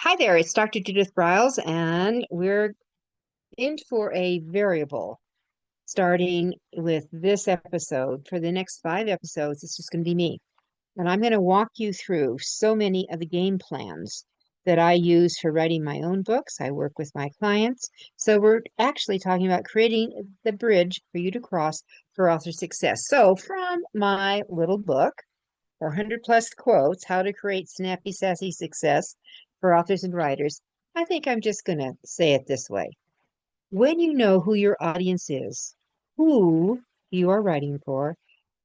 Hi there, it's Dr. Judith Briles, and we're in for a variable starting with this episode. For the next 5 episodes, it's just going to be me. And I'm going to walk you through so many of the game plans that I use for writing my own books. I work with my clients. So we're actually talking about creating the bridge for you to cross for author success. So from my little book, 400 plus quotes, How to Create Snappy, Sassy Success for Authors and Writers. I think I'm just going to say it this way. When you know who your audience is, who you are writing for,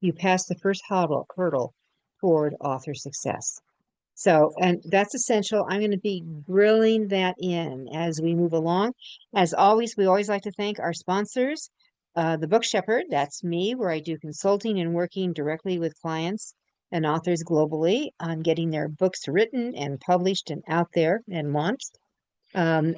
you pass the first hurdle toward author success. So, and that's essential. I'm going to be grilling that in as we move along. As always, we always like to thank our sponsors. The Book Shepherd, that's me, where I do consulting and working directly with clients and authors globally on getting their books written and published and out there and launched. And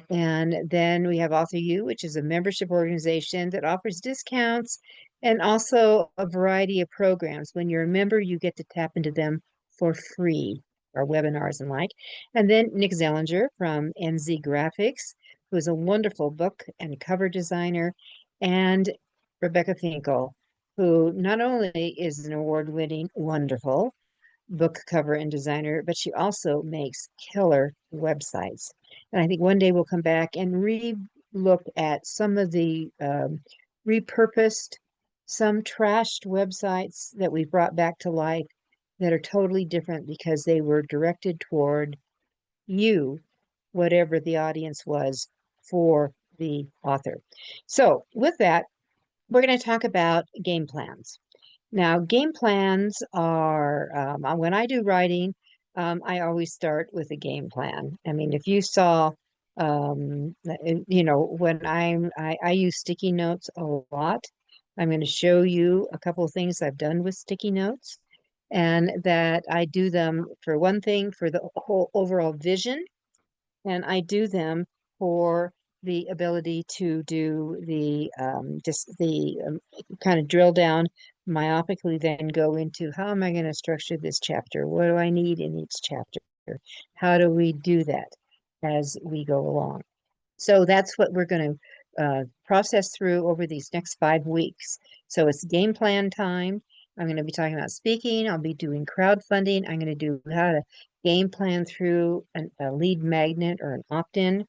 then we have Author U, which is a membership organization that offers discounts and also a variety of programs. When you're a member, you get to tap into them for free, our webinars and like. And then Nick Zellinger from NZ Graphics, who is a wonderful book and cover designer, and Rebecca Finkel, who not only is an award-winning, wonderful book cover and designer, but she also makes killer websites. And I think one day we'll come back and re-look at some of the repurposed, some trashed websites that we brought back to life that are totally different because they were directed toward you, whatever the audience was for the author. So with that, we're going to talk about game plans. Now, game plans are, when I do writing, I always start with a game plan. I mean, if you saw, when I use sticky notes a lot. I'm going to show you a couple of things I've done with sticky notes, and that I do them for one thing for the whole overall vision, and I do them for the ability to do the kind of drill down myopically, then go into how am I going to structure this chapter? What do I need in each chapter? How do we do that as we go along? So that's what we're going to process through over these next 5 weeks. So it's game plan time. I'm going to be talking about speaking. I'll be doing crowdfunding. I'm going to do how to game plan through a lead magnet or an opt-in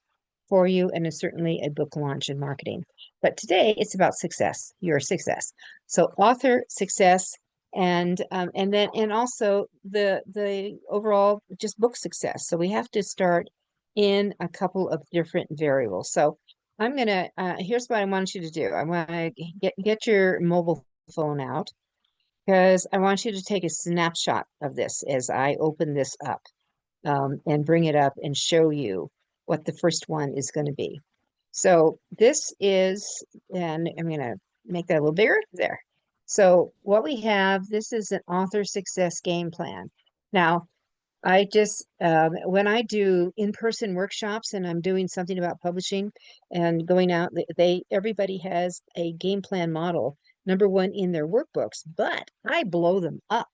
for you, and it's certainly a book launch and marketing. But today it's about success, your success. So author success, and also the overall just book success. So we have to start in a couple of different variables. So I'm gonna here's what I want you to do. I want to get your mobile phone out, because I want you to take a snapshot of this as I open this up, and bring it up and show you what the first one is going to be. So this is, and I'm going to make that a little bigger there. So what we have, this is an author success game plan. Now, I just, when I do in-person workshops and I'm doing something about publishing and going out, everybody has a game plan model, number one in their workbooks, but I blow them up.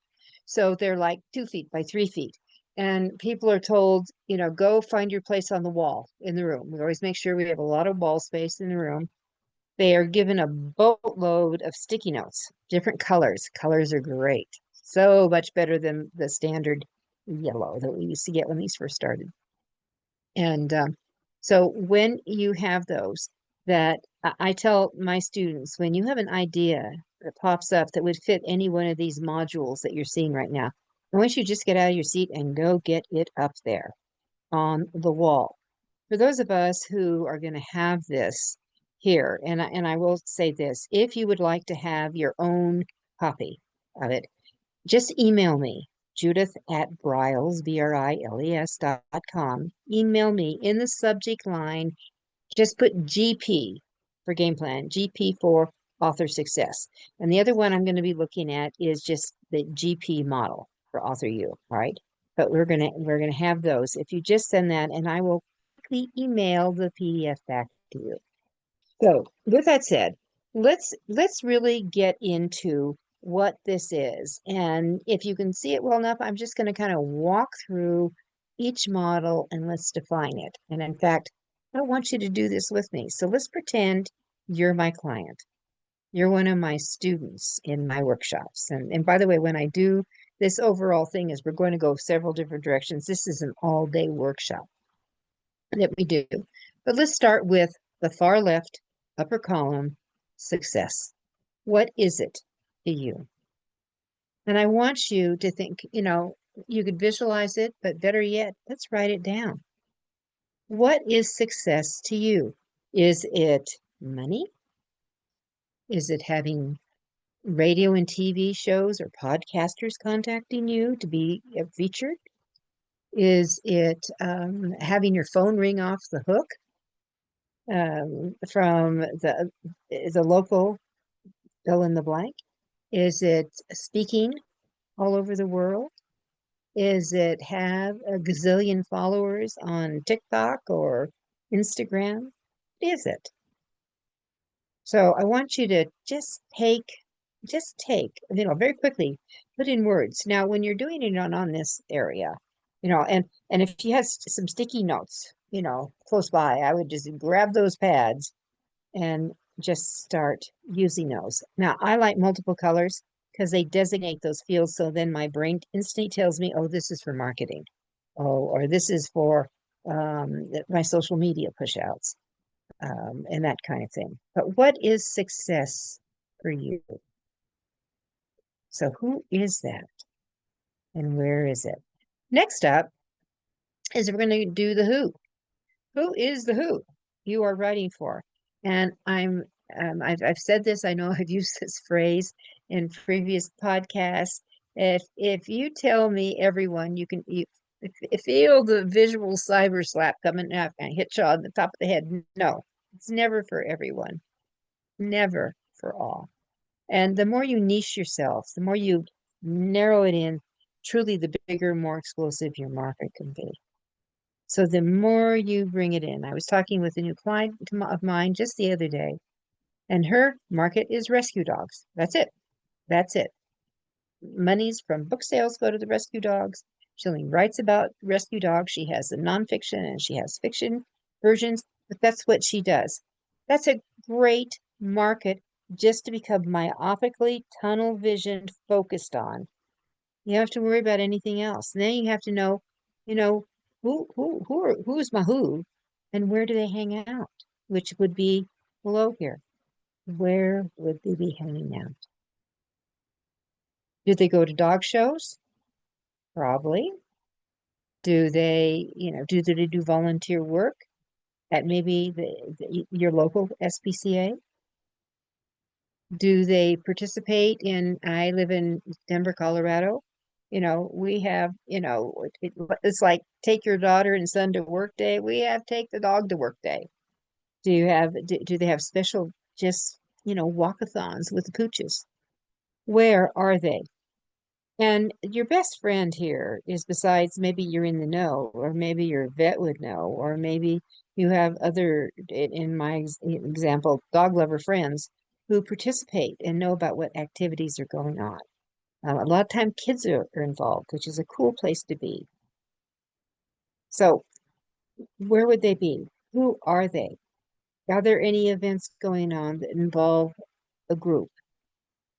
So they're like 2 feet by 3 feet. And people are told, go find your place on the wall in the room. We always make sure we have a lot of wall space in the room. They are given a boatload of sticky notes, different colors. Colors are great. So much better than the standard yellow that we used to get when these first started. And so when you have those, that I tell my students, when you have an idea that pops up that would fit any one of these modules that you're seeing right now, I want you to just get out of your seat and go get it up there on the wall. For those of us who are going to have this here, and I will say this, if you would like to have your own copy of it, just email me, Judith@Briles, BRILES.com. Email me in the subject line. Just put GP for game plan, GP for author success. And the other one I'm going to be looking at is just the GP model for Author U. All right. But we're gonna have those. If you just send that, and I will quickly email the PDF back to you. So with that said, let's really get into what this is. And if you can see it well enough, I'm just going to kind of walk through each model and let's define it. And in fact, I want you to do this with me. So let's pretend you're my client. You're one of my students in my workshops. And by the way, when I do this overall thing is we're going to go several different directions. This is an all-day workshop that we do. But let's start with the far left upper column, success. What is it to you? And I want you to think, you could visualize it, but better yet, let's write it down. What is success to you? Is it money? Is it having radio and TV shows or podcasters contacting you to be featured? Is it having your phone ring off the hook from the local fill in the blank? Is it speaking all over the world? Is it have a gazillion followers on TikTok or Instagram? What is it? So I want you to just take, very quickly, put in words. Now, when you're doing it on this area, and if you have some sticky notes, close by, I would just grab those pads and just start using those. Now, I like multiple colors because they designate those fields. So then my brain instantly tells me, oh, this is for marketing. Oh, or this is for my social media push outs and that kind of thing. But what is success for you? So who is that and where is it? Next up is we're going to do the who. Who is the who you are writing for? And I've said this, I know I've used this phrase in previous podcasts. If you tell me everyone, feel the visual cyber slap coming up and hit you on the top of the head. No, it's never for everyone, never for all. And the more you niche yourself, the more you narrow it in, truly the bigger, more explosive your market can be. So the more you bring it in, I was talking with a new client of mine just the other day, and her market is rescue dogs. That's it. That's it. Monies from book sales go to the rescue dogs. She only writes about rescue dogs. She has the nonfiction and she has fiction versions, but that's what she does. That's a great market just to become myopically tunnel visioned focused on. You don't have to worry about anything else. And then you have to know, who's my who and where do they hang out, which would be below here. Where would they be hanging out? Do they go to dog shows? Probably. Do they, do volunteer work at maybe your local SPCA? Do they participate in, I live in Denver, Colorado. We have, it's like take your daughter and son to work day. We have take the dog to work day. Do they have special just, walkathons with the pooches? Where are they? And your best friend here is besides maybe you're in the know, or maybe your vet would know, or maybe you have other, in my example, dog lover friends who participate and know about what activities are going on. A lot of time kids are involved, which is a cool place to be. So where would they be? Who are they? Are there any events going on that involve a group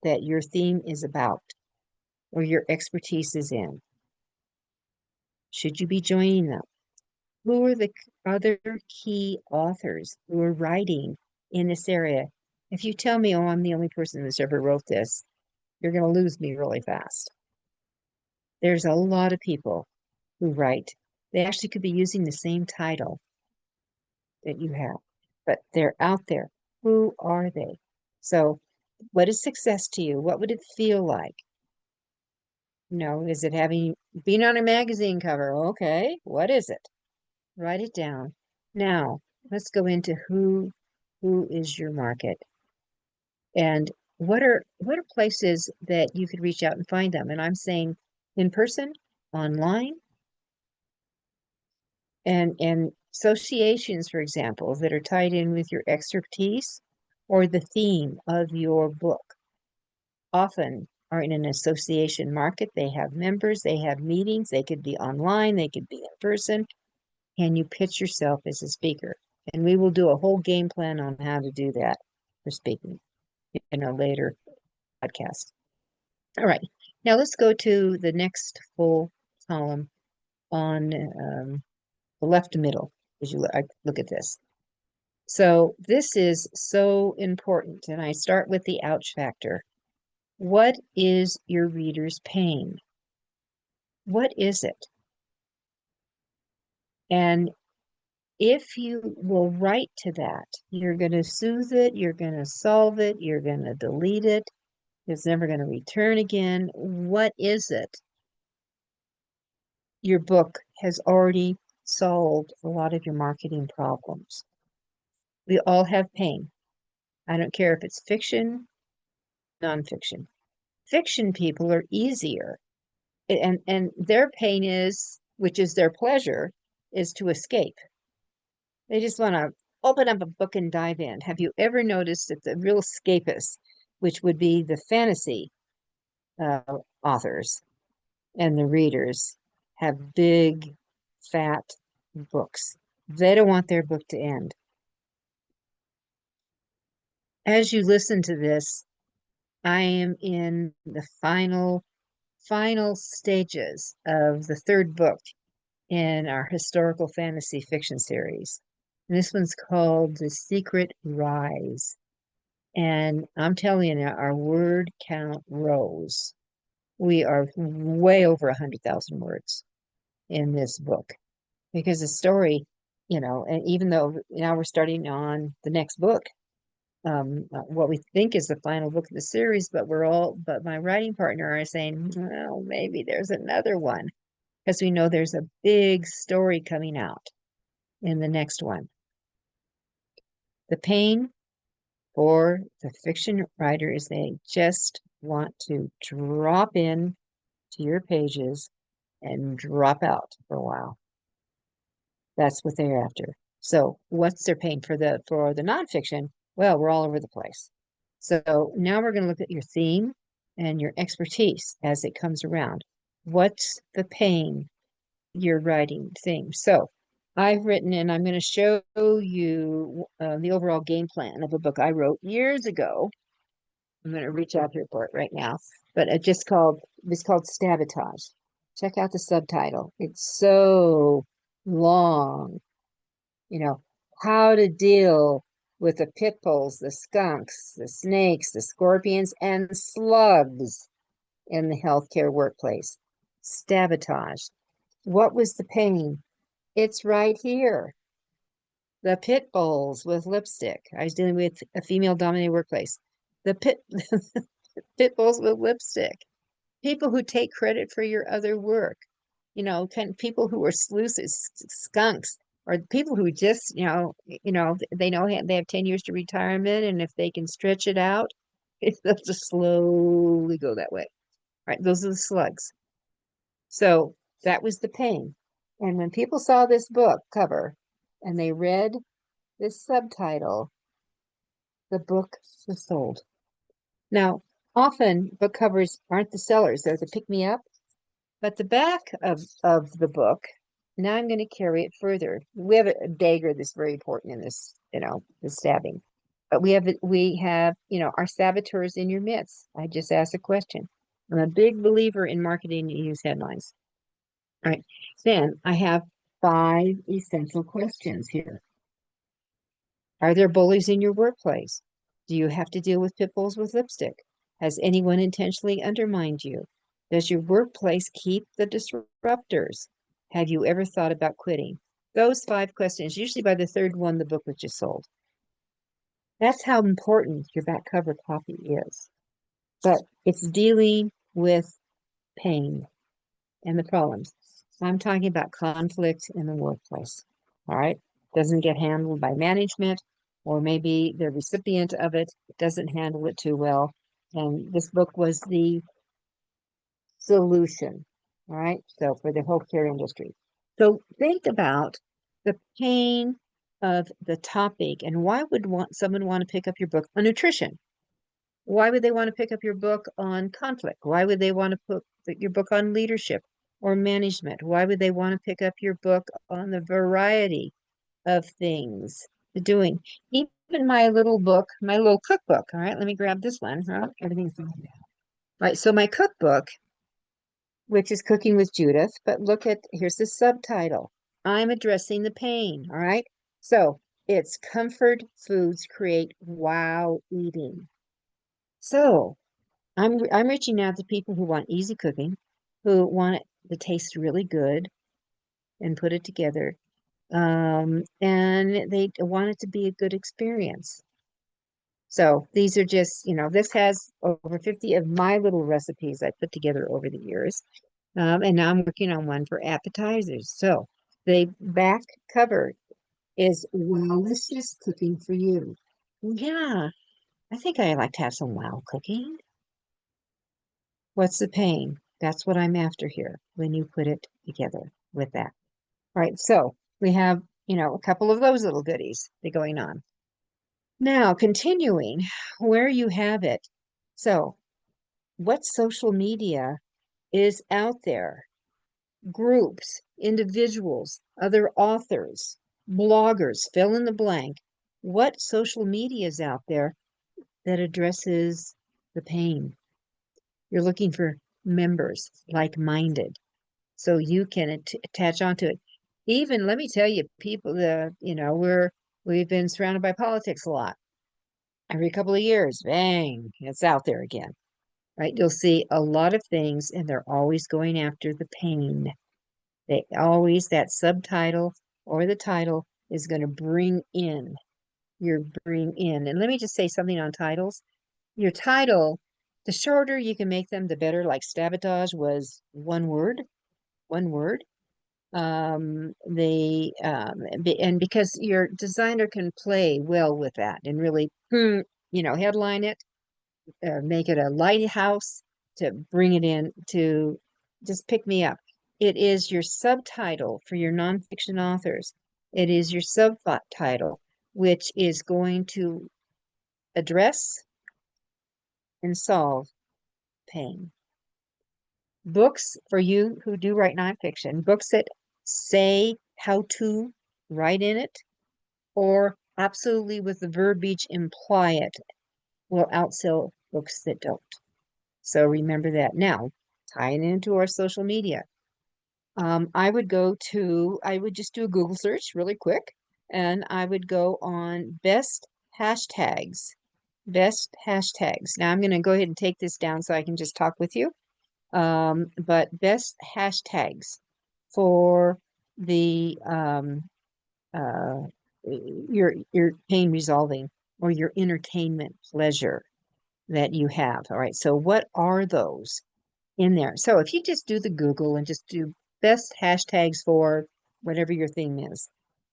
that your theme is about or your expertise is in? Should you be joining them? Who are the other key authors who are writing in this area? If you tell me, oh, I'm the only person that's ever wrote this, you're going to lose me really fast. There's a lot of people who write. They actually could be using the same title that you have, but they're out there. Who are they? So what is success to you? What would it feel like? Is it being on a magazine cover? Okay, what is it? Write it down. Now, let's go into who is your market and what are places that you could reach out and find them. And I'm saying in person, online, and associations, for example, that are tied in with your expertise or the theme of your book. Often are in an association market. They have members, they have meetings, they could be online, they could be in person. Can you pitch yourself as a speaker? And we will do a whole game plan on how to do that for speaking in a later podcast. All right, now let's go to the next full column on the left middle as you look at this. So this is so important, and I start with the ouch factor. What is your reader's pain? What is it? And if you will write to that, you're going to soothe it, you're going to solve it, you're going to delete it, it's never going to return again. What is it? Your book has already solved a lot of your marketing problems. We all have pain. I don't care if it's fiction, nonfiction. Fiction people are easier, and their pain is, which is their pleasure, is to escape. They just want to open up a book and dive in. Have you ever noticed that the real escapists, which would be the fantasy authors and the readers, have big, fat books? They don't want their book to end. As you listen to this, I am in the final stages of the third book in our historical fantasy fiction series. And this one's called The Secret Rise. And I'm telling you, our word count rose. We are way over 100,000 words in this book because the story, and even though now we're starting on the next book, what we think is the final book of the series, but my writing partner are saying, well, maybe there's another one because we know there's a big story coming out in the next one. The pain for the fiction writer is they just want to drop in to your pages and drop out for a while. That's what they're after. So what's their pain for the nonfiction? Well, we're all over the place. So now we're going to look at your theme and your expertise as it comes around. What's the pain you're writing theme? So I've written, and I'm going to show you the overall game plan of a book I wrote years ago. I'm going to reach out here for it right now, but it's called Sabotage. Check out the subtitle. It's so long. How to deal with the pit bulls, the skunks, the snakes, the scorpions, and slugs in the healthcare workplace. Sabotage. What was the pain? It's right here. The pit bulls with lipstick. I was dealing with a female-dominated workplace. The pit bulls with lipstick. People who take credit for your other work. People who are sleuths, skunks, or people who just, they know they have 10 years to retirement, and if they can stretch it out, they'll just slowly go that way. All right, those are the slugs. So that was the pain. And when people saw this book cover and they read this subtitle, the book was sold. Now, often book covers aren't the sellers, they're the pick-me-up. But the back of the book, now I'm going to carry it further. We have a dagger that's very important in this, the stabbing. But we have, our saboteurs in your midst. I just asked a question. I'm a big believer in marketing. You use headlines. All right. Then I have 5 essential questions here. Are there bullies in your workplace? Do you have to deal with pit bulls with lipstick? Has anyone intentionally undermined you? Does your workplace keep the disruptors? Have you ever thought about quitting? Those 5 questions, usually by the third one, the book was just sold. That's how important your back cover copy is. But it's dealing with pain and the problems. I'm talking about conflict in the workplace. All right. Doesn't get handled by management, or maybe the recipient of it doesn't handle it too well. And this book was the solution. All right. So for the healthcare industry. So think about the pain of the topic and why would someone want to pick up your book on nutrition? Why would they want to pick up your book on conflict? Why would they want to put your book on leadership or management? Why would they want to pick up your book on the variety of things to doing? Even my little book, my little cookbook. All right, let me grab this one. Huh? Everything's all right. So my cookbook, which is Cooking with Judith, but look at here's the subtitle. I'm addressing the pain. All right. So it's comfort foods create wow eating. So I'm reaching out to people who want easy cooking, who want it to taste really good and put it together. And they want it to be a good experience. So these are just, this has over 50 of my little recipes I put together over the years. And now I'm working on one for appetizers. So the back cover is Delicious Cooking for You. Yeah, I think I like to have some wow cooking. What's the pain? That's what I'm after here when you put it together with that. All right, so we have, a couple of those little goodies going on. Now, continuing where you have it. So, what social media is out there? Groups, individuals, other authors, bloggers, fill in the blank. What social media is out there that addresses the pain? You're looking for members, like-minded, so you can attach onto it. Even, let me tell you, people, we've been surrounded by politics a lot. Every couple of years, bang, it's out there again, right? You'll see a lot of things, and they're always going after the pain. They always, that subtitle or the title is going to bring in And let me just say something on titles. Your title, the shorter you can make them, the better. Like sabotage was one word, one word. And because your designer can play well with that and really, headline it, make it a lighthouse to bring it in to just pick me up. It is your subtitle for your nonfiction authors. It is your subtitle, which is going to address and solve pain. Books for you who do write nonfiction, books that say how to write in it or absolutely with the verbiage imply it will outsell books that don't. So remember that. Now, tying into our social media, I would just do a Google search really quick, and I would go on hashtags, best hashtags. Now I'm going to go ahead and take this down so I can just talk with you. But best hashtags for the uh, your pain resolving or your entertainment pleasure that you have. All right. So what are those in there? So if you just do the Google and just do best hashtags for whatever your theme is,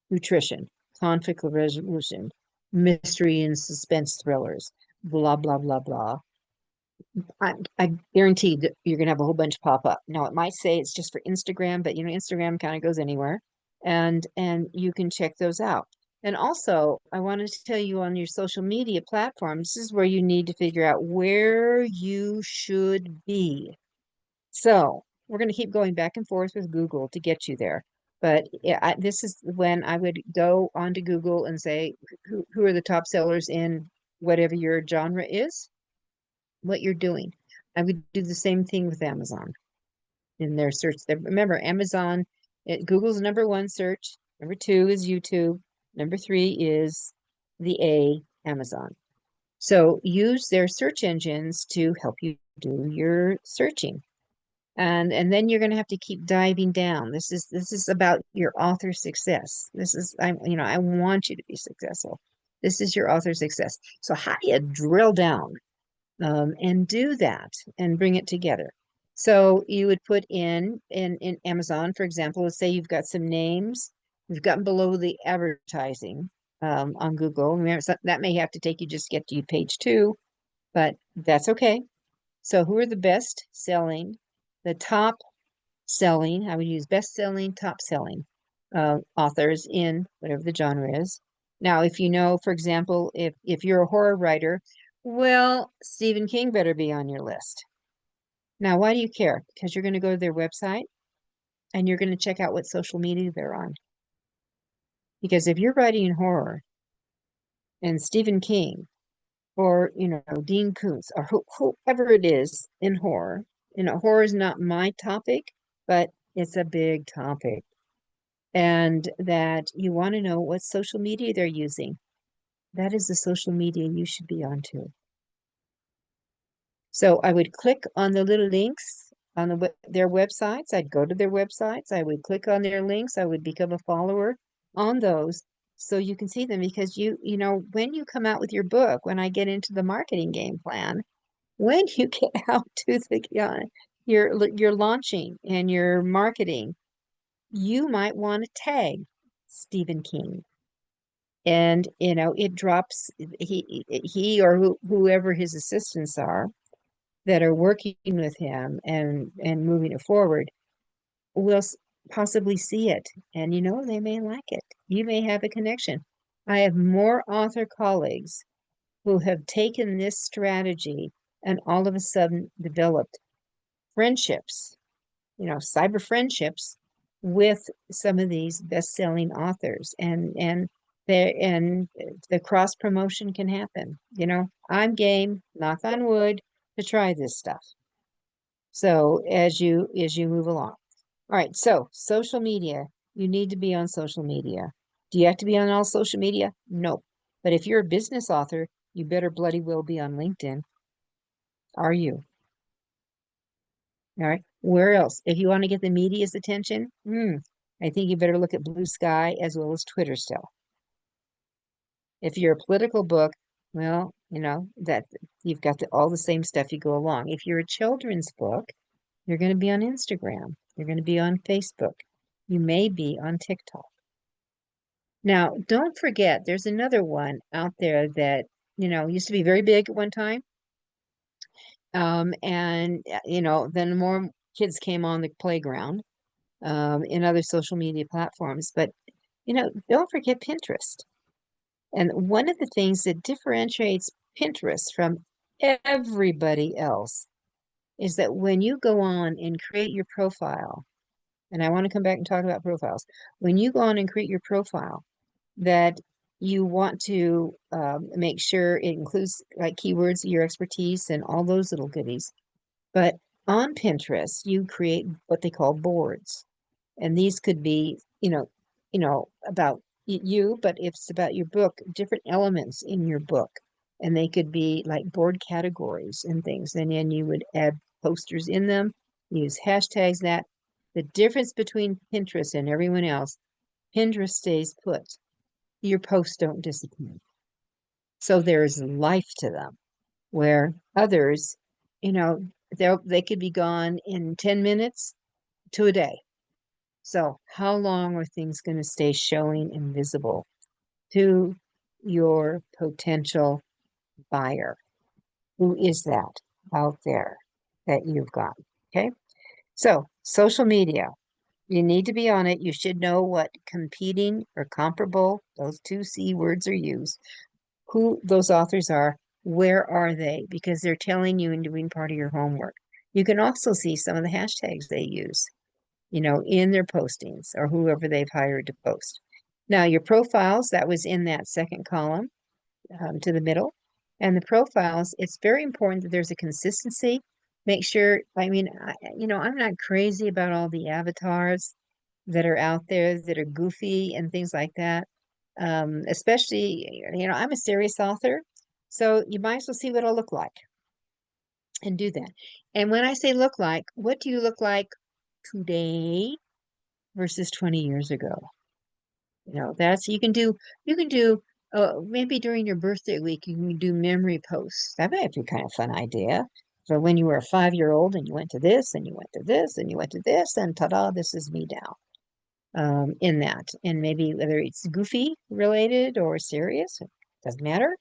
nutrition, conflict resolution, mystery and suspense thrillers, blah, blah, blah, blah. I guarantee that you're going to have a whole bunch pop up. Now, it might say it's just for Instagram, but Instagram kind of goes anywhere, and you can check those out. And also, I wanted to tell you on your social media platforms, this is where you need to figure out where you should be. So we're going to keep going back and forth with Google to get you there. But yeah, this is when I would go onto Google and say, who are the top sellers in whatever your genre is, what you're doing. I would do the same thing with Amazon in their search. Remember, Amazon, Google's #1 search. #2 is YouTube. #3 is Amazon. So use their search engines to help you do your searching. And then you're going to have to keep diving down. This is about your author success. I want you to be successful. This is your author success. So how do you drill down and do that and bring it together? So you would put in Amazon, for example, let's say you've got some names, you've gotten below the advertising on Google. That may have to take you just get to page 2, but that's okay. So who are the best selling, the top selling, I would use best selling, top selling authors in whatever the genre is. Now, if for example, if you're a horror writer, Well, Stephen King better be on your list. Now, why do you care? Because you're going to go to their website and you're going to check out what social media they're on. Because if you're writing horror and Stephen King or, Dean Koontz or whoever it is in horror, horror is not my topic, but it's a big topic. And that you want to know what social media they're using. That is the social media you should be on too. So I would click on the little links on their websites. I'd go to their websites. I would click on their links. I would become a follower on those so you can see them because when you come out with your book, when I get into the marketing game plan, when you get out to your launching and your marketing, you might want to tag Stephen King. And it drops he or whoever his assistants are that are working with him and moving it forward will possibly see it, and they may like it. You may have a connection. I have more author colleagues who have taken this strategy and all of a sudden developed friendships, cyber friendships with some of these best-selling authors, and the cross promotion can happen. I'm game, knock on wood, to try this stuff. So as you move along. All right, so social media, you need to be on social media. Do you have to be on all social media? No. But if you're a business author, you better bloody well be on LinkedIn. Are you? All right. Where else? If you want to get the media's attention, I think you better look at Blue Sky as well as Twitter still. If you're a political book, well, that you've got all the same stuff you go along. If you're a children's book, you're going to be on Instagram. You're going to be on Facebook. You may be on TikTok. Now, don't forget, there's another one out there that, used to be very big at one time. Then more kids came on the playground in other social media platforms. But, don't forget Pinterest. And one of the things that differentiates Pinterest from everybody else is that when you go on and create your profile, and I want to come back and talk about profiles, when you go on and create your profile, that you want to make sure it includes like keywords, your expertise, and all those little goodies. But on Pinterest, you create what they call boards. And these could be, about you, but if it's about your book, different elements in your book. And they could be like board categories and things. And then you would add posters in them, use hashtags that. The difference between Pinterest and everyone else, Pinterest stays put. Your posts don't disappear. So there's life to them, where others, they could be gone in 10 minutes to a day. So how long are things going to stay showing and visible to your potential buyer? Who is that out there that you've got? Okay. So social media, you need to be on it. You should know what competing or comparable, those two C words are used, who those authors are, where are they? Because they're telling you and doing part of your homework. You can also see some of the hashtags they use, in their postings or whoever they've hired to post. Now, your profiles, that was in that second column to the middle. And the profiles, it's very important that there's a consistency. Make sure, I'm not crazy about all the avatars that are out there that are goofy and things like that. Especially, I'm a serious author, so you might as well see what I look like and do that. And when I say look like, what do you look like today versus 20 years ago? That's you can do maybe during your birthday week, you can do memory posts. That might be kind of fun idea. So when you were a 5-year-old and you went to this and you went to this and you went to this, and ta-da, this is me now. In that, and maybe whether it's goofy related or serious, it doesn't matter,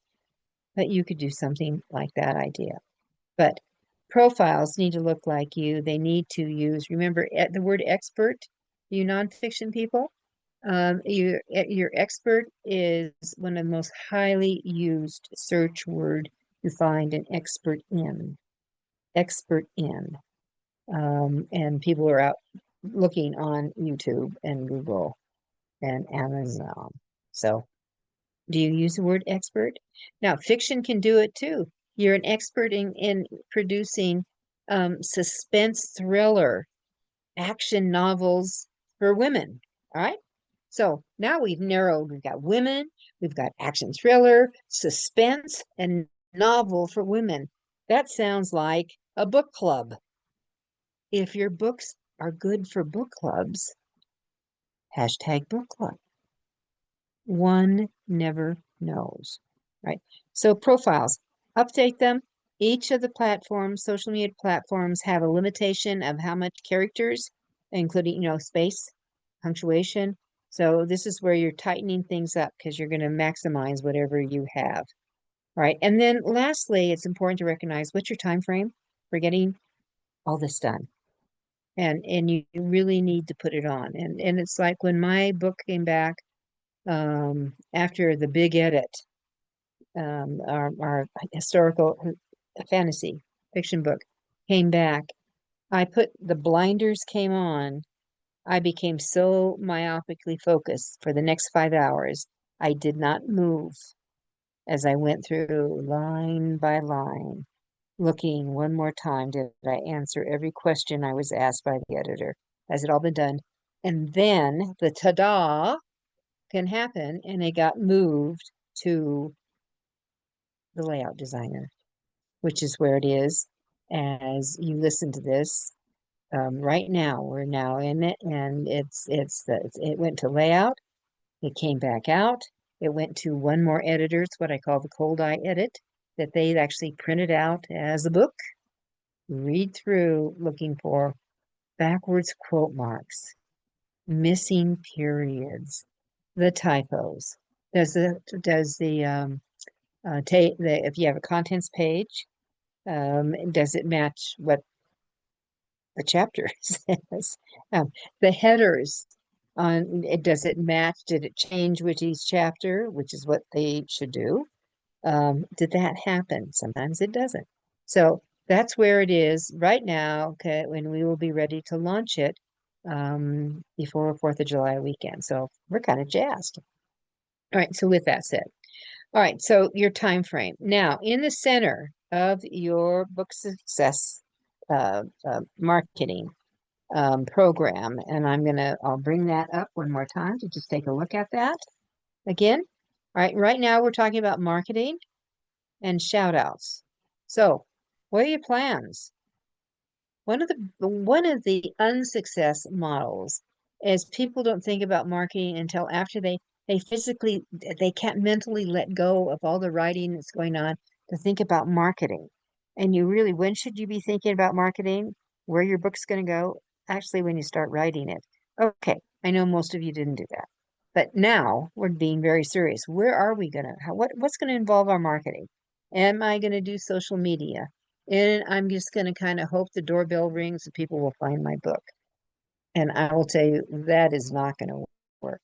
but you could do something like that idea. But profiles need to look like you. They need to use, remember the word expert, you nonfiction people, your expert is one of the most highly used search word to find an expert in. And people are out looking on YouTube and Google and Amazon. So do you use the word expert? Now, fiction can do it too. You're an expert in producing suspense thriller action novels for women. All right. So now we've narrowed, we've got women, we've got action thriller, suspense, and novel for women. That sounds like a book club. If your books are good for book clubs, hashtag book club. One never knows, right? So profiles, update them. Each of the platforms, social media platforms, have a limitation of how much characters, including, space, punctuation. So this is where you're tightening things up because you're going to maximize whatever you have. All right. And then lastly, it's important to recognize what's your time frame for getting all this done. And you really need to put it on. And it's like when my book came back after the big edit, our historical fantasy fiction book came back, the blinders came on. I became so myopically focused for the next 5 hours. I did not move as I went through line by line, looking one more time. Did I answer every question I was asked by the editor? Has it all been done? And then the ta-da can happen, and it got moved to the layout designer, which is where it is as you listen to this. Right now, we're now in it, and it went to layout. It came back out. It went to one more editor. It's what I call the cold eye edit that they actually printed out as a book. Read through looking for backwards quote marks, missing periods, the typos. If you have a contents page, does it match what the chapter says? The headers does it match? Did it change with each chapter, which is what they should do? Did that happen? Sometimes it doesn't. So that's where it is right now, okay, when we will be ready to launch it before 4th of July weekend. So we're kind of jazzed. All right, so with that said, all right, so your time frame. Now, in the center of your book success marketing program, and I'll bring that up one more time to just take a look at that again. All right, right now we're talking about marketing and shout outs. So, what are your plans? One of the unsuccess models is people don't think about marketing until after they can't mentally let go of all the writing that's going on to think about marketing. And when should you be thinking about marketing? Where your book's going to go? Actually, when you start writing it. Okay, I know most of you didn't do that. But now we're being very serious. Where are we what's going to involve our marketing? Am I going to do social media? And I'm just going to kind of hope the doorbell rings and people will find my book. And I will tell you that is not going to work.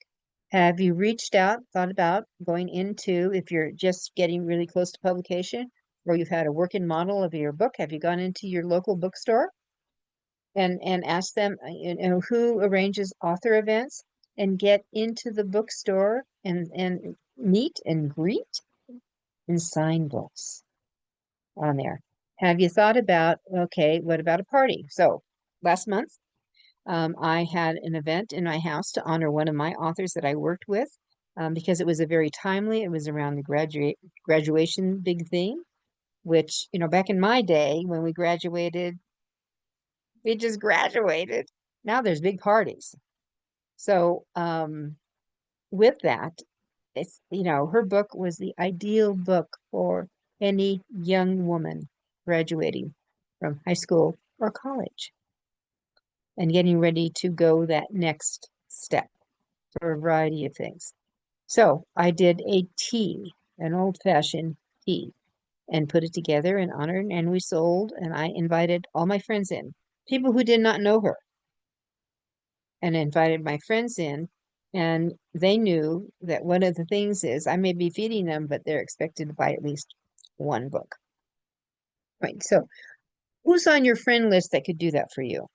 Have you thought about going into, if you're just getting really close to publication, or you've had a working model of your book, have you gone into your local bookstore and asked them, who arranges author events, and get into the bookstore and meet and greet and sign books on there? Have you thought about, okay, what about a party? So last month, I had an event in my house to honor one of my authors that I worked with because it was it was around the graduation big thing, which, back in my day when we graduated, we just graduated. Now there's big parties. So with that, her book was the ideal book for any young woman graduating from high school or college and getting ready to go that next step for a variety of things. So I did an old-fashioned tea, and put it together and honored, and we sold, and I invited all my friends in, people who did not know her, and invited my friends in, and they knew that one of the things is I may be feeding them, but they're expected to buy at least one book. Right. So who's on your friend list that could do that for you?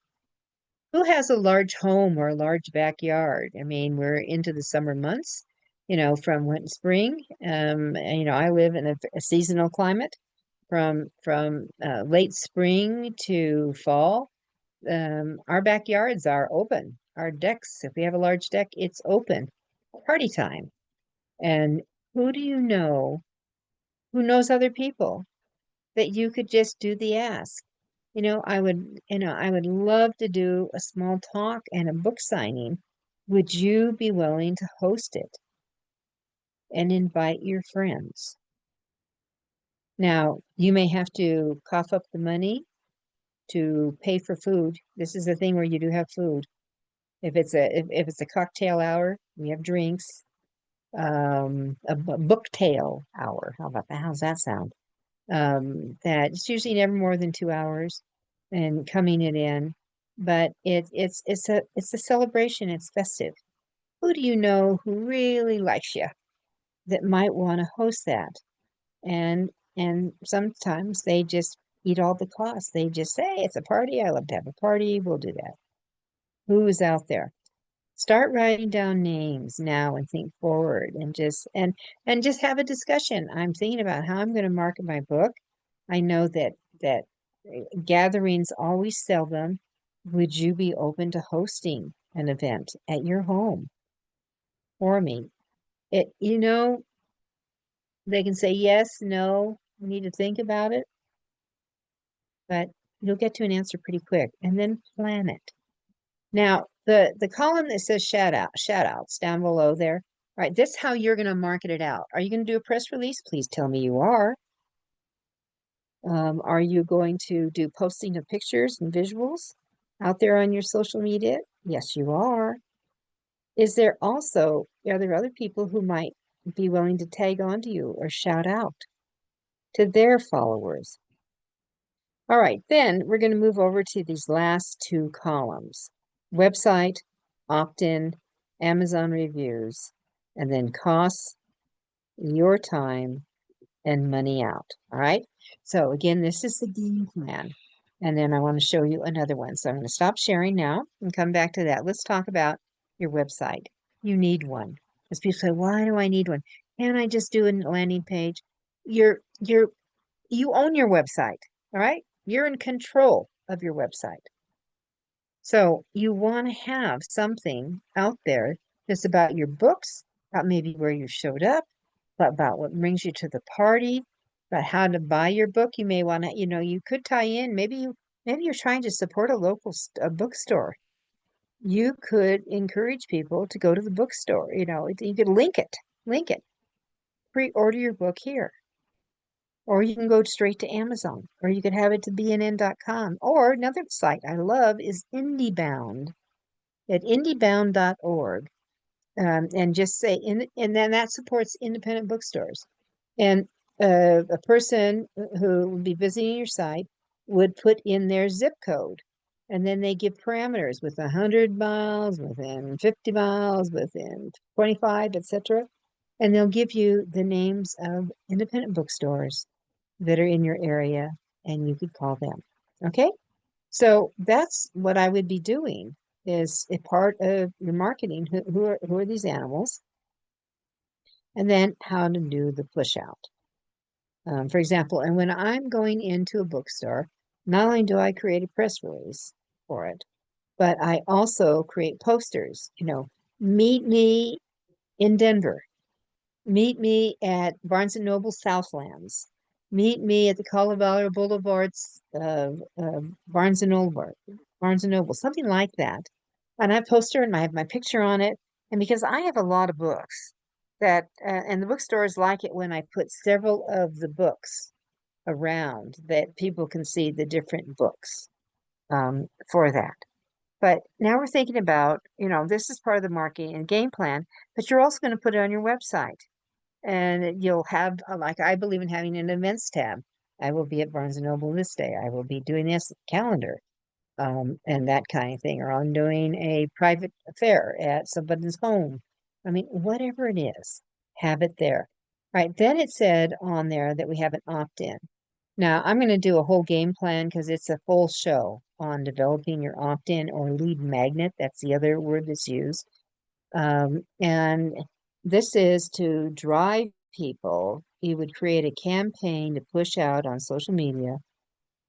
Who has a large home or a large backyard? I mean, we're into the summer months, from when spring. And, I live in a seasonal climate from late spring to fall. Our backyards are open. Our decks, if we have a large deck, it's open. Party time. And who do you know who knows other people that you could just do the ask? I would love to do a small talk and a book signing. Would you be willing to host it and invite your friends? Now, you may have to cough up the money to pay for food. This is the thing where you do have food. If it's a cocktail hour, we have drinks. A booktail hour. How about that? How's that sound? That it's usually never more than 2 hours and coming it in. But it's a celebration, it's festive. Who do you know who really likes you that might want to host that? And and sometimes they just eat all the costs. They just say, it's a party, I love to have a party, we'll do that. Who is out there? Start writing down names now and think forward and just have a discussion. I'm thinking about how I'm going to market my book. I know that gatherings always sell them. Would you be open to hosting an event at your home for me? They can say yes, no, we need to think about it, but you'll get to an answer pretty quick and then plan it. Now, the column that says shout outs down below there, all right, this is how you're going to market it out. Are you going to do a press release? Please tell me you are. Are you going to do posting of pictures and visuals out there on your social media? Yes, you are. Are there other people who might be willing to tag onto you or shout out to their followers? All right, then we're going to move over to these last two columns: website, opt-in, Amazon reviews, and then costs, your time, and money out. All right. So again, this is the game plan. And then I want to show you another one. So I'm going to stop sharing now and come back to that. Let's talk about your website. You need one. Because people say, why do I need one? Can't I just do a landing page? You own your website. All right. You're in control of your website. So you want to have something out there that's about your books, about maybe where you showed up, about what brings you to the party, about how to buy your book. You may want to, you could tie in. Maybe you're trying to support a local bookstore. You could encourage people to go to the bookstore. You could link it. Pre-order your book here. Or you can go straight to Amazon, or you could have it to bnn.com. Or another site I love is IndieBound at indiebound.org. And just say, and then that supports independent bookstores. And a person who would be visiting your site would put in their zip code. And then they give parameters with 100 miles, within 50 miles, within 25, etc. And they'll give you the names of independent bookstores that are in your area, and you could call them. Okay? So that's what I would be doing is a part of your marketing. Who are these animals? And then how to do the push out. For example, and when I'm going into a bookstore, not only do I create a press release for it, but I also create posters, meet me in Denver, meet me at Barnes & Noble Southlands, meet me at the Colorado Boulevards of Barnes & Noble, something like that. And I have a poster and I have my picture on it. And because I have a lot of books and the bookstores like it when I put several of the books around that people can see the different books for that. But now we're thinking about, this is part of the marketing and game plan, but you're also going to put it on your website. And you'll have, like, I believe in having an events tab. I will be at Barnes & Noble this day. I will be doing this calendar, and that kind of thing. Or I'm doing a private affair at somebody's home. I mean, whatever it is, have it there. Right. Then it said on there that we have an opt-in. Now, I'm going to do a whole game plan because it's a full show on developing your opt-in or lead magnet. That's the other word that's used. And this is to drive people. You would create a campaign to push out on social media.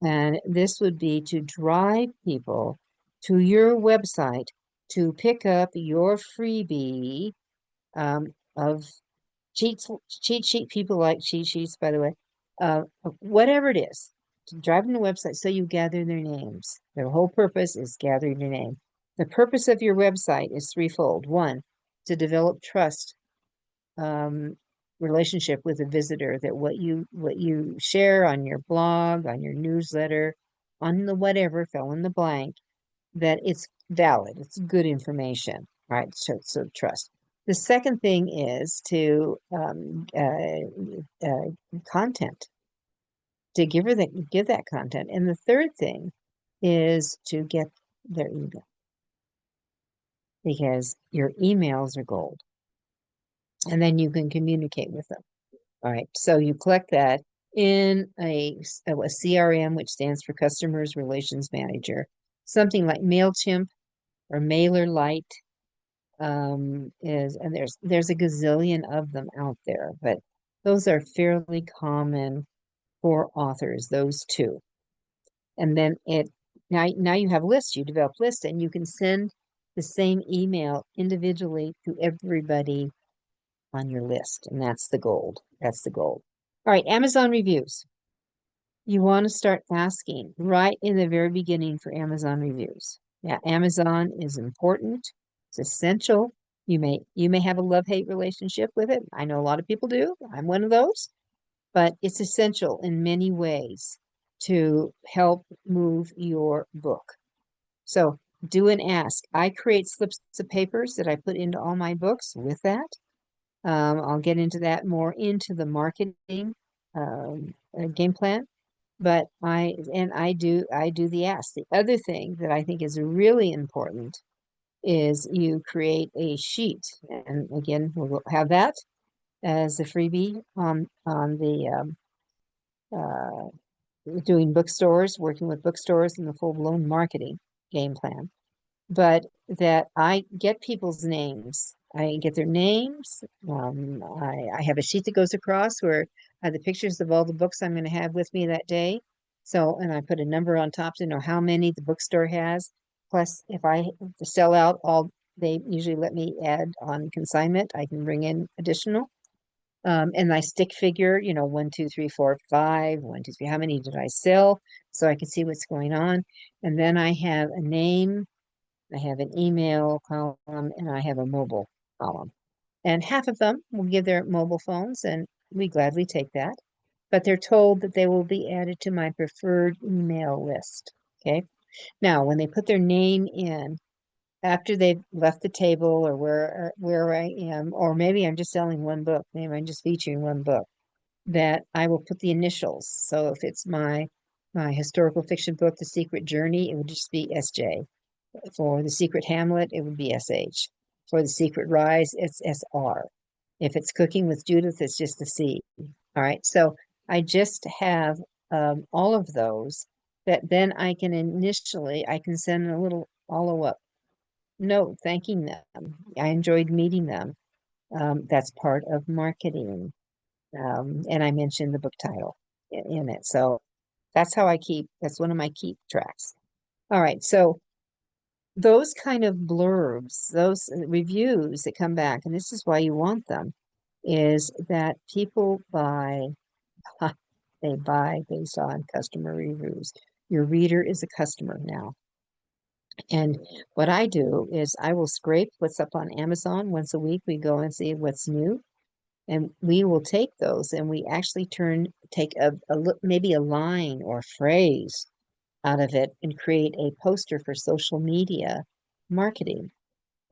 And this would be to drive people to your website to pick up your freebie of cheat sheet. People like cheat sheets, by the way. Whatever it is, to drive them to the website so you gather their names. Their whole purpose is gathering their name. The purpose of your website is threefold. One, to develop trust, um, relationship with a visitor, that what you share on your blog, on your newsletter, on the whatever, fill in the blank, that it's valid, it's good information, right? So trust. The second thing is to content, to give that content. And the third thing is to get their email, because your emails are gold, and then you can communicate with them. All right, so you collect that in a CRM, which stands for Customers Relations Manager, something like MailChimp or MailerLite. And there's a gazillion of them out there, but those are fairly common for authors, those two. And then now you have lists, you develop lists, and you can send the same email individually to everybody on your list. And that's the gold. That's the gold. All right, Amazon reviews. You want to start asking right in the very beginning for Amazon reviews. Yeah, Amazon is important. It's essential. You may have a love-hate relationship with it. I know a lot of people do. I'm one of those. But it's essential in many ways to help move your book. So do an ask. I create slips of papers that I put into all my books with that. I'll get into that more into the marketing game plan. But I do the ask. The other thing that I think is really important is you create a sheet. And again, we'll have that as a freebie on the doing bookstores, working with bookstores, and the full-blown marketing game plan. But that I get people's names. I get their names. I have a sheet that goes across where I have the pictures of all the books I'm going to have with me that day. So, and I put a number on top to know how many the bookstore has. Plus, if I sell out all, they usually let me add on consignment. I can bring in additional. And my stick figure, 1, 2, 3, 4, 5, 1, 2, 3, how many did I sell? So I can see what's going on. And then I have a name, I have an email column, and I have a mobile column. And half of them will give their mobile phones, and we gladly take that. But they're told that they will be added to my preferred email list. Okay. Now, when they put their name in, after they've left the table or where I am, or maybe I'm just selling one book, maybe I'm just featuring one book, that I will put the initials. So if it's my historical fiction book, The Secret Journey, it would just be SJ. For The Secret Hamlet, it would be SH. For The Secret Rise, it's SR. If it's Cooking with Judith, it's just a C. All right. So I just have all of those that then I can send a little follow-up note thanking them. I enjoyed meeting them. That's part of marketing. And I mentioned the book title in it. So that's one of my keep tracks. All right. So those kind of blurbs, those reviews that come back, and this is why you want them, is that people buy, they buy based on customer reviews. Your reader is a customer now. And what I do is I will scrape what's up on Amazon once a week. We go and see what's new, and we will take those and we actually take maybe a line or phrase out of it and create a poster for social media marketing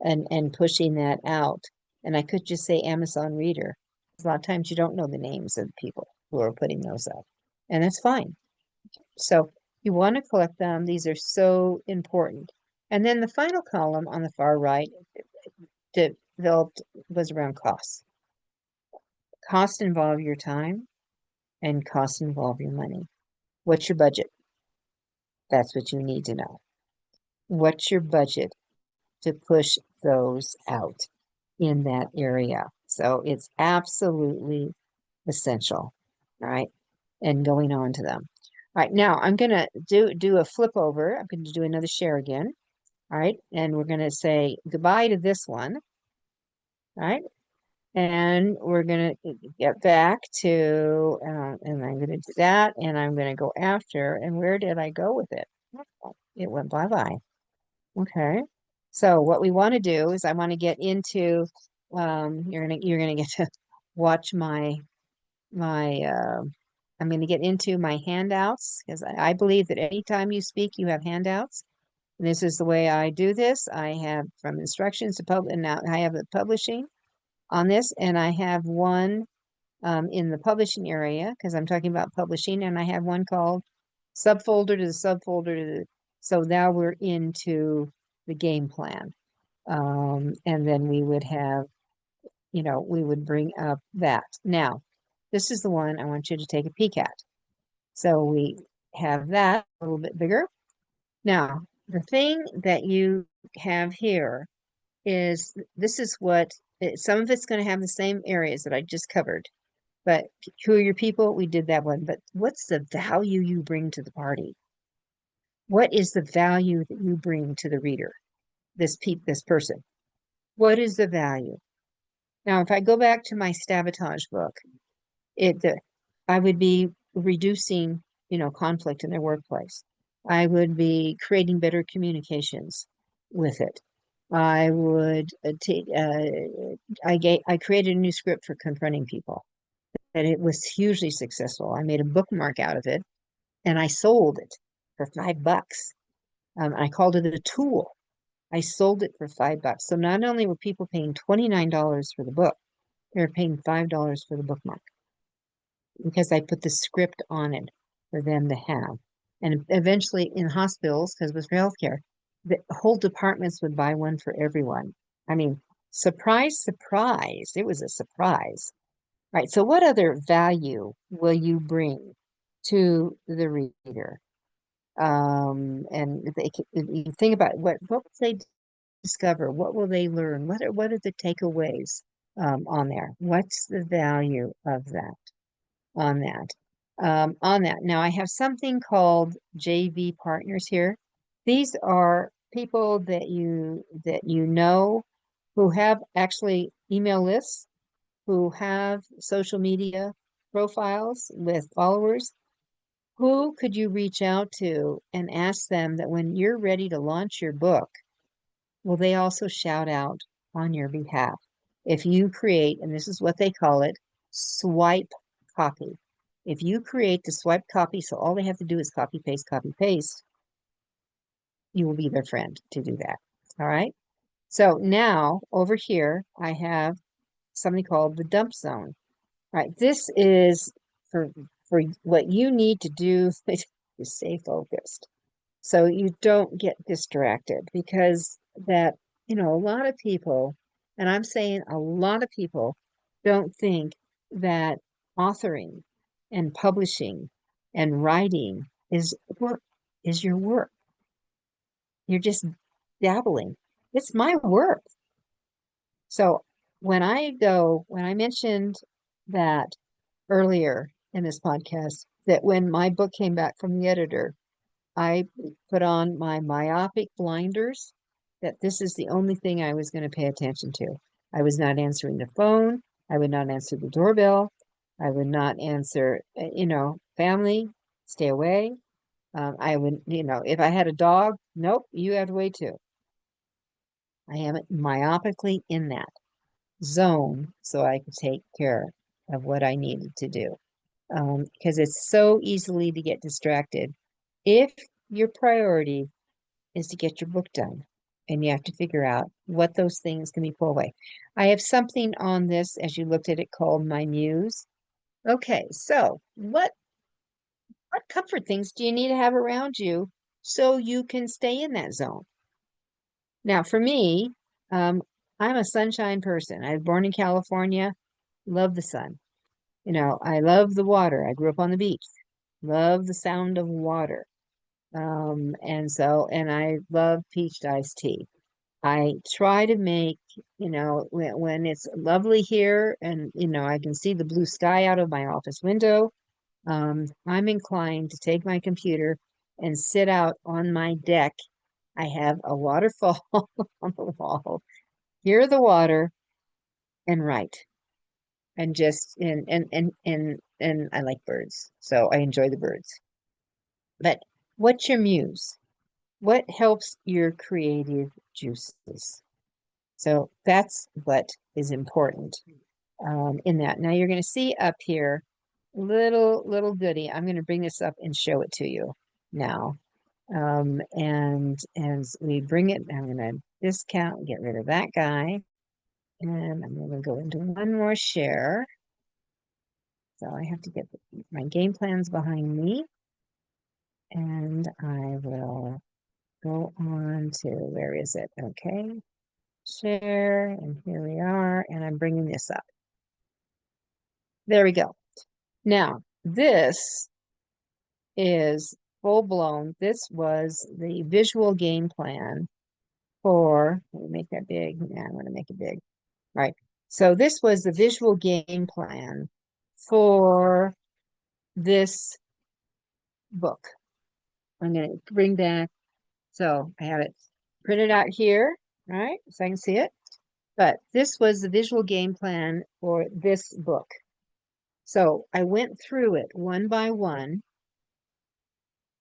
and pushing that out. And I could just say Amazon reader. A lot of times you don't know the names of the people who are putting those up, and that's fine. So you want to collect them. These are so important. And then the final column on the far right developed was around costs. Costs involve your time and costs involve your money. What's your budget? That's what you need to know. What's your budget to push those out in that area? So it's absolutely essential, all right? And going on to them. All right, now I'm gonna do a flip over. I'm gonna do another share again. All right, and we're gonna say goodbye to this one. All right, and we're gonna get back to, and I'm gonna do that, and I'm gonna go after. And where did I go with it? It went bye-bye. Okay. So what we want to do is I want to get into, you're gonna get to watch my I'm going to get into my handouts because I believe that anytime you speak, you have handouts. And this is the way I do this. I have from instructions to public, and now I have the publishing on this, and I have one in the publishing area because I'm talking about publishing, and I have one called subfolder to the subfolder to the. So now we're into the game plan, and then we would have, we would bring up that. Now, this is the one I want you to take a peek at. So we have that a little bit bigger. Now, the thing that you have here is this is what some of it's going to have the same areas that I just covered. But who are your people? We did that one. But what's the value you bring to the party? What is the value that you bring to the reader? This person. What is the value? Now, if I go back to my sabotage book, I would be reducing, conflict in their workplace. I would be creating better communications with it. I would take. I created a new script for confronting people, and it was hugely successful. I made a bookmark out of it, and I sold it for $5. I called it a tool. I sold it for $5. So not only were people paying $29 for the book, they were paying $5 for the bookmark because I put the script on it for them to have. And eventually in hospitals, because it was for healthcare, the whole departments would buy one for everyone. I mean, surprise, surprise. It was a surprise. Right. So what other value will you bring to the reader? And you think about what will they discover? What will they learn? What are the takeaways on there? What's the value of that? On that. On that. Now I have something called JV partners here. These are people that you know who have actually email lists, who have social media profiles with followers. Who could you reach out to and ask them that when you're ready to launch your book, will they also shout out on your behalf? If you create, and this is what they call it, swipe copy. If you create the swipe copy, so all they have to do is copy, paste, you will be their friend to do that. All right. So now over here, I have something called the dump zone. All right. This is for what you need to do to stay focused. So you don't get distracted because a lot of people, and I'm saying a lot of people don't think that authoring and publishing and writing is your work. You're just dabbling. It's my work. So when I mentioned that earlier in this podcast, that when my book came back from the editor, I put on my myopic blinders that this is the only thing I was going to pay attention to. I was not answering the phone. I would not answer the doorbell. I would not answer, family, stay away. I would, if I had a dog, nope, you have to wait too. I am myopically in that zone so I could take care of what I needed to do. Because it's so easily to get distracted. If your priority is to get your book done, and you have to figure out what those things can be pulled away. I have something on this as you looked at it called my muse. Okay, so what comfort things do you need to have around you so you can stay in that zone? Now, for me, I'm a sunshine person. I was born in California, love the sun. I love the water. I grew up on the beach, love the sound of water. And I love peach iced tea. I try to make, when it's lovely here and, I can see the blue sky out of my office window, I'm inclined to take my computer and sit out on my deck. I have a waterfall on the wall, hear the water, and write. And just and I like birds, so I enjoy the birds. But what's your muse? What helps your creative juices? So that's what is important in that. Now you're going to see up here, little goodie. I'm going to bring this up and show it to you now. And as we bring it, I'm going to discount, get rid of that guy. And I'm going to go into one more share. So I have to get my game plans behind me. And I will go on to, where is it? Okay. Share, and here we are. And I'm bringing this up. There we go. Now, this is full blown. This was the visual game plan for, let me make that big. Yeah, I'm going to make it big. All right. So this was the visual game plan for this book. I'm going to bring back, so I have it printed out here, right? So I can see it. But this was the visual game plan for this book. So I went through it one by one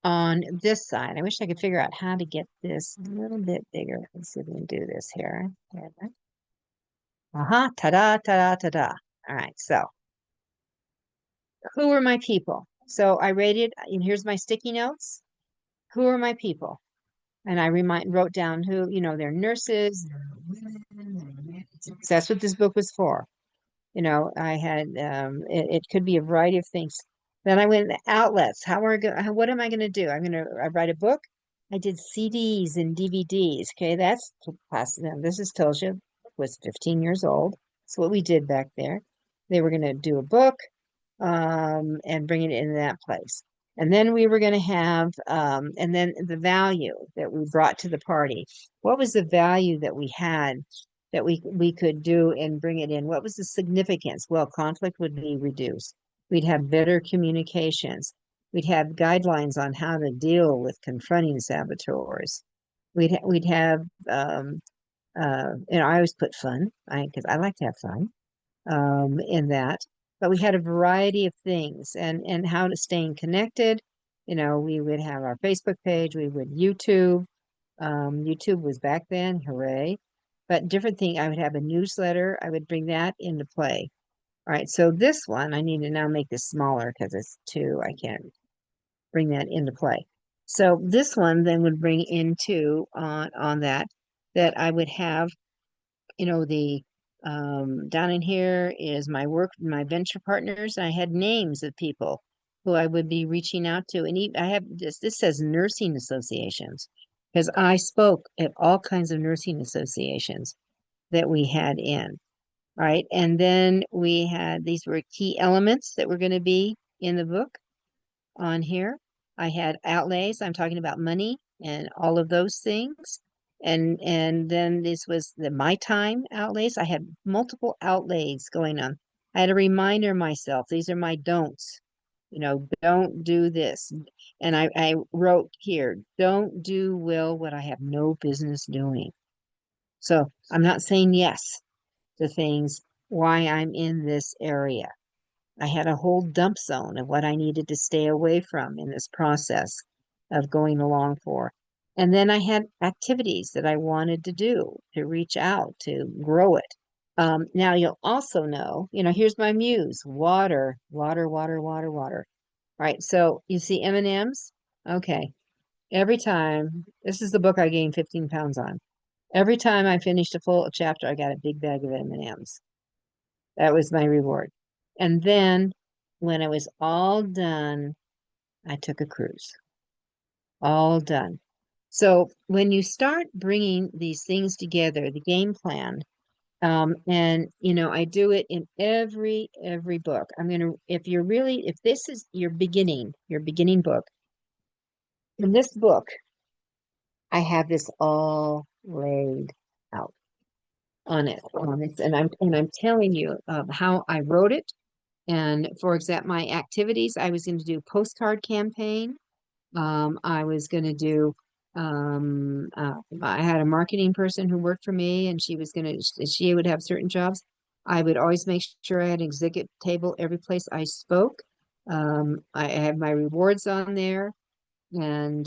on this side. I wish I could figure out how to get this a little bit bigger. Let's see if we can do this here. Ta-da, ta-da, ta-da. All right, so who are my people? So I rated, and here's my sticky notes. Who are my people? And I wrote down who, they're nurses, they're women. So that's what this book was for. I had, it could be a variety of things. Then I went outlets. What am I going to do? I write a book. I did CDs and DVDs. Okay, that's this is tells you was 15 years old. That's what we did back there. They were going to do a book, and bring it into that place. And then we were going to have, and then the value that we brought to the party. What was the value that we had that we could do and bring it in? What was the significance? Well, conflict would be reduced. We'd have better communications. We'd have guidelines on how to deal with confronting saboteurs. We'd have, I always put fun, because I like to have fun in that. But we had a variety of things and how to staying connected. We would have our Facebook page, we would YouTube. YouTube was back then, hooray. But different thing, I would have a newsletter, I would bring that into play. All right, so this one, I need to now make this smaller because it's two, I can't bring that into play. So this one then would bring into on that I would have, the down in here is my venture partners. I had names of people who I would be reaching out to. And I have this says nursing associations, because I spoke at all kinds of nursing associations that we had in, right? And then we had, these were key elements that were going to be in the book on here. I had outlays. I'm talking about money and all of those things. And then this was my time outlays. I had multiple outlays going on. I had a reminder myself, these are my don'ts. Don't do this. And I wrote here, don't do what I have no business doing. So I'm not saying yes to things why I'm in this area. I had a whole dump zone of what I needed to stay away from in this process of going along for. And then I had activities that I wanted to do to reach out to grow it. Now you'll also know, here's my muse, water, water, water, water, water. All right, so you see M&Ms? Okay. Every time, this is the book I gained 15 pounds on. Every time I finished a full chapter, I got a big bag of M&Ms. That was my reward. And then when it was all done, I took a cruise. All done. So when you start bringing these things together, the game plan, And I do it in every book. If this is your beginning book, in this book, I have this all laid out on it, and I'm telling you how I wrote it. And for example, my activities, I was going to do postcard campaign. I was going to do, I had a marketing person who worked for me, and she would have certain jobs. I would always make sure I had an executive table every place I spoke. I have my rewards on there, and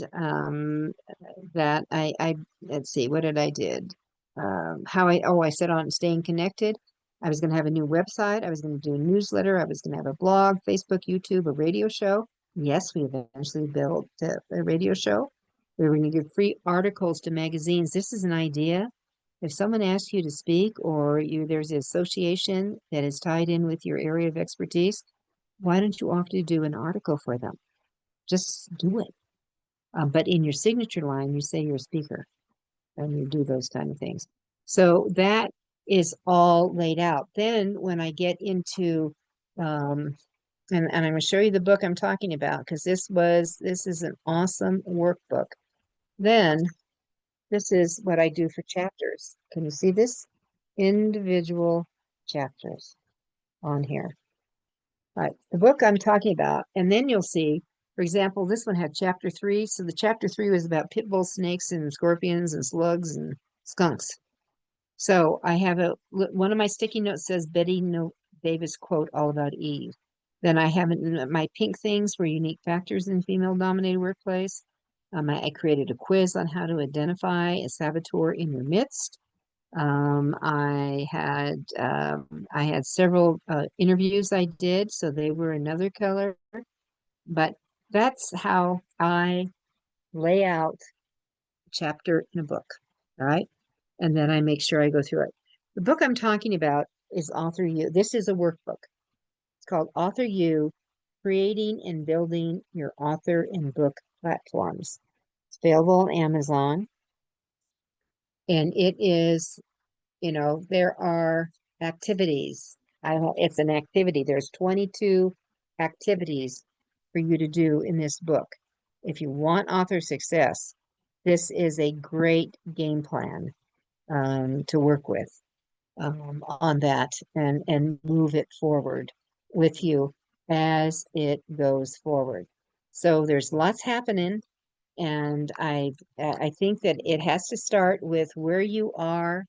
that let's see, what did I did? I set on staying connected. I was going to have a new website. I was going to do a newsletter. I was going to have a blog, Facebook, YouTube, a radio show. Yes, we eventually built a radio show. We were going to give free articles to magazines. This is an idea. If someone asks you to speak, or there's an association that is tied in with your area of expertise, why don't you offer to do an article for them? Just do it. But in your signature line, you say you're a speaker, and you do those kind of things. So that is all laid out. Then when I get into, and I'm going to show you the book I'm talking about, because this is an awesome workbook. Then this is what I do for chapters. Can you see this? Individual chapters on here. All right, the book I'm talking about, and then you'll see, for example, this one had chapter 3. So the chapter 3 was about pit bull snakes and scorpions and slugs and skunks. So I have one of my sticky notes says Betty Davis quote all about Eve. Then I have my pink things were unique factors in female-dominated workplace. I created a quiz on how to identify a saboteur in your midst. I had several interviews I did, so they were another color. But that's how I lay out a chapter in a book, all right? And then I make sure I go through it. The book I'm talking about is Author You. This is a workbook. It's called Author You, Creating and Building Your Author and Book Platforms. It's available on Amazon. And it is, there are activities. It's an activity. There's 22 activities for you to do in this book. If you want author success, this is a great game plan to work with on that, and move it forward with you as it goes forward. So there's lots happening, and I think that it has to start with where you are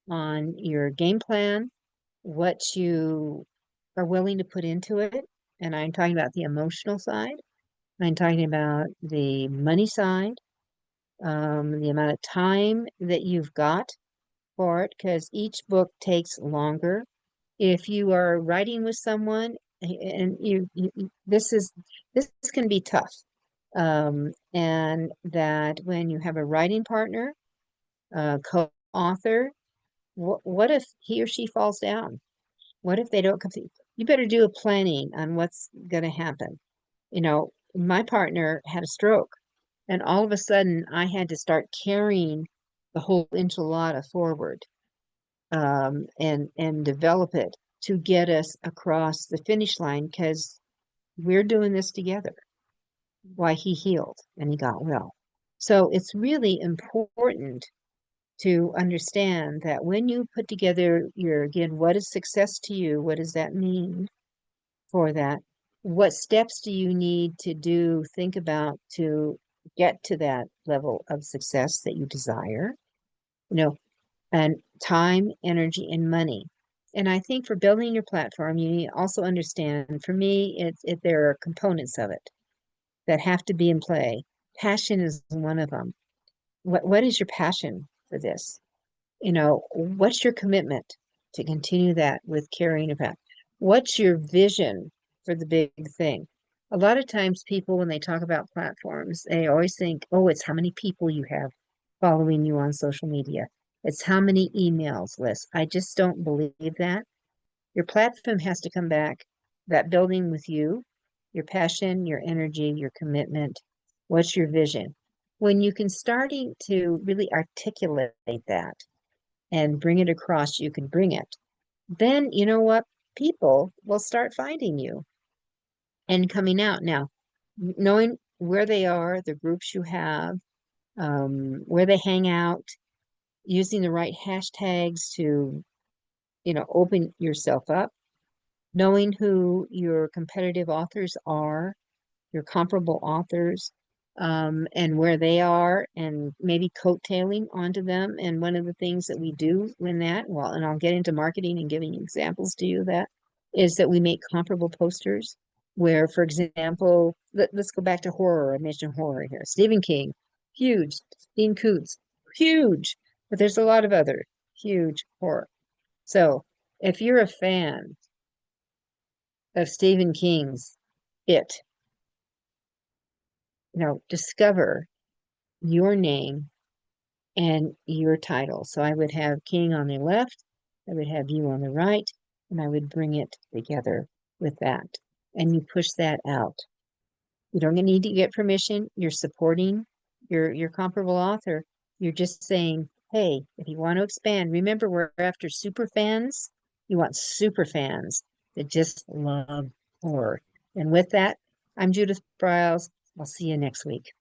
on your game plan, what you are willing to put into it. And I'm talking about the emotional side. I'm talking about the money side, the amount of time that you've got for it, because each book takes longer. If you are writing with someone, and this can be tough. And that when you have a writing partner, co-author, what if he or she falls down? What if they don't complete? You better do a planning on what's going to happen. My partner had a stroke, and all of a sudden I had to start carrying the whole enchilada forward, and develop it to get us across the finish line, because we're doing this together. Why, he healed and he got well. So it's really important to understand that when you put together again, what is success to you? What does that mean for that? What steps do you need to think about to get to that level of success that you desire? And time, energy, and money. And I think for building your platform, you need to also understand, for me, there are components of it that have to be in play. Passion is one of them. What is your passion for this? What's your commitment to continue that with carrying it back? What's your vision for the big thing? A lot of times people, when they talk about platforms, they always think, oh, it's how many people you have following you on social media. It's how many emails lists. I just don't believe that. Your platform has to come back, that building with you, your passion, your energy, your commitment. What's your vision? When you can starting to really articulate that, and bring it across, you can bring it. Then you know what? People will start finding you and coming out. Now, knowing where they are, the groups you have, where they hang out, using the right hashtags to, open yourself up, knowing who your competitive authors are, your comparable authors, and where they are, and maybe coattailing onto them. And one of the things that we do in that, well, and I'll get into marketing and giving examples to you of that, is that we make comparable posters where, for example, let's go back to horror. I mentioned horror here. Stephen King, huge. Dean Koontz, huge. But there's a lot of other huge horror. So if you're a fan of Stephen King's It, discover your name and your title. So I would have King on the left, I would have you on the right, and I would bring it together with that. And you push that out. You don't need to get permission. You're supporting your comparable author. You're just saying, hey, if you want to expand, remember we're after super fans. You want super fans that just love horror. And with that, I'm Judith Briles. I'll see you next week.